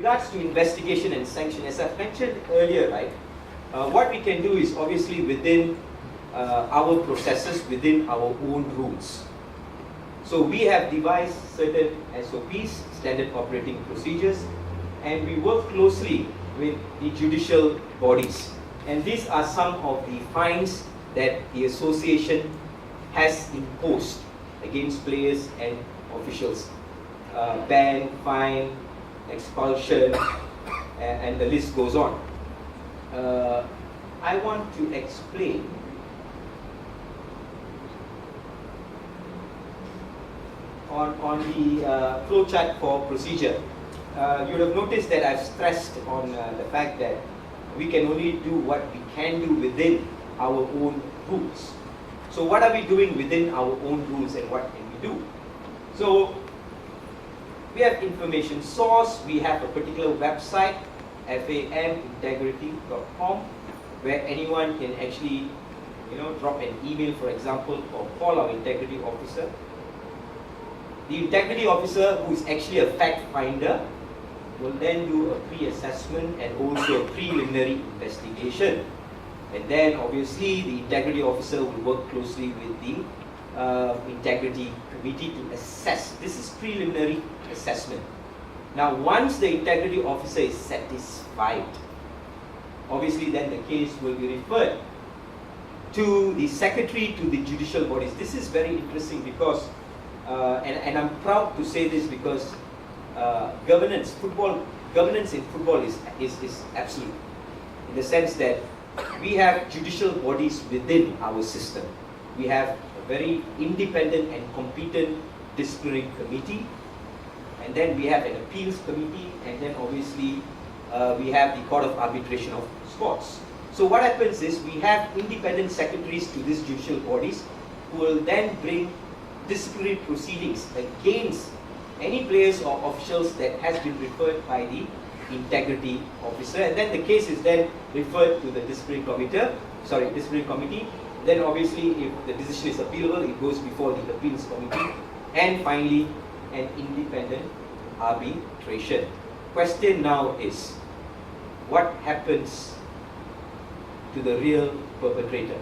regards to investigation and sanction, as I've mentioned earlier, right, what we can do is obviously within our processes, within our own rules. So we have devised certain SOPs, standard operating procedures, and we work closely with the judicial bodies. And these are some of the fines that the association has imposed against players and officials. Ban, fine, expulsion, and the list goes on. I want to explain on the flowchart for procedure. You would have noticed that I've stressed on the fact that we can only do what we can do within our own rules. So what are we doing within our own rules and what can we do? So we have information source, we have a particular website, famintegrity.com, where anyone can actually drop an email, for example, or call our integrity officer. The integrity officer, who is actually a fact finder, will then do a pre-assessment and also a preliminary investigation. And then obviously the integrity officer will work closely with the integrity committee to assess. This is preliminary assessment. Now once the integrity officer is satisfied, obviously then the case will be referred to the secretary, to the judicial bodies. This is very interesting because, and I'm proud to say this because governance in football is absolute, in the sense that we have judicial bodies within our system. We have a very independent and competent disciplinary committee, and then we have an appeals committee, and then obviously we have the Court of Arbitration of Sports. So what happens is we have independent secretaries to these judicial bodies who will then bring disciplinary proceedings against any players or officials that has been referred by the integrity officer, and then the case is then referred to the disciplinary committee. Then obviously if the decision is appealable, it goes before the appeals committee, and finally an independent arbitration. Question now is, what happens to the real perpetrator?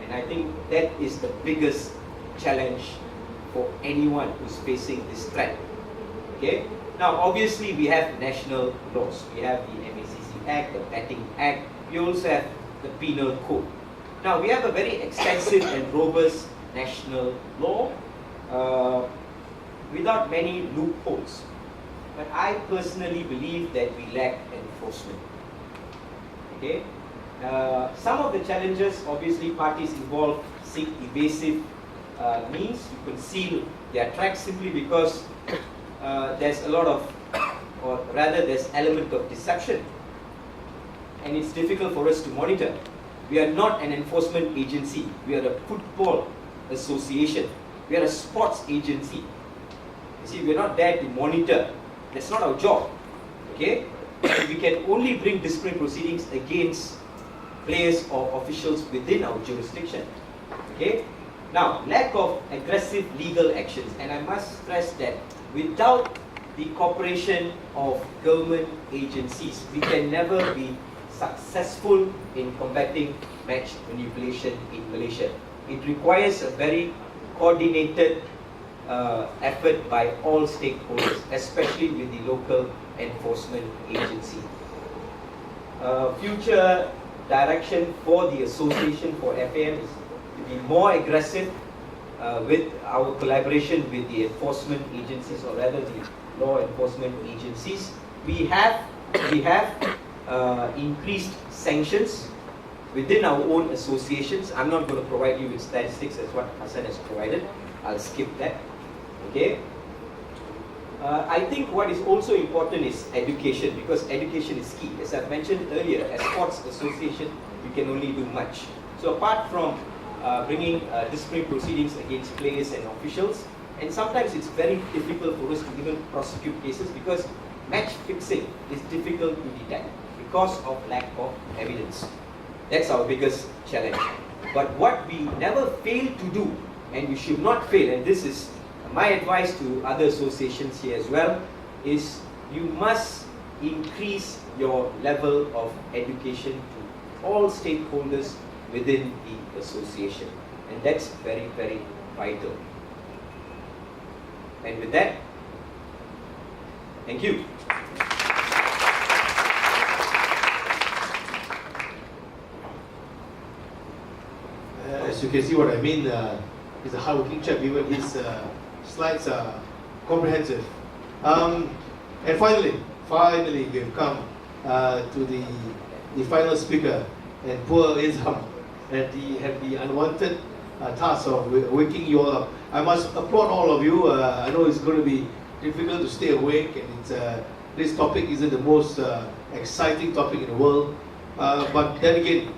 And I think that is the biggest challenge for anyone who's facing this threat. Okay? Now obviously we have national laws. We have the MACC Act, the Betting Act. We also have the Penal Code. Now we have a very extensive and robust national law without many loopholes. But I personally believe that we lack enforcement. Okay? Some of the challenges, obviously parties involved seek evasive means to conceal their tracks simply because there's a lot of, or rather there's element of deception, and it's difficult for us to monitor. We are not an enforcement agency. We are a football association. We are a sports agency. You see, we're not there to monitor. That's not our job. Okay? We can only bring disciplinary proceedings against players or officials within our jurisdiction. Okay? Now, lack of aggressive legal actions, and I must stress that without the cooperation of government agencies, we can never be successful in combating match manipulation in Malaysia. It requires a very coordinated effort by all stakeholders, especially with the local enforcement agency. Future direction for the association, for FAM, is to be more aggressive with our collaboration with the enforcement agencies, or rather the law enforcement agencies. We have increased sanctions within our own associations. I'm not going to provide you with statistics as what Hassan has provided. I'll skip that. Okay. I think what is also important is education, because education is key. As I've mentioned earlier, as sports association, you can only do much. So apart from bringing disciplinary proceedings against players and officials, and sometimes it's very difficult for us to even prosecute cases because match fixing is difficult to detect because of lack of evidence. That's our biggest challenge. But what we never fail to do, and we should not fail, and this is my advice to other associations here as well, is you must increase your level of education to all stakeholders within the association, and that's very, very vital. And with that, thank you. As you can see what I mean, he's a hardworking chap, even his slides are comprehensive. And finally we've come to the final speaker, and poor Izham, and he had the unwanted task of waking you all up. I must applaud all of you. I know it's going to be difficult to stay awake, and it's, this topic isn't the most exciting topic in the world, but then again,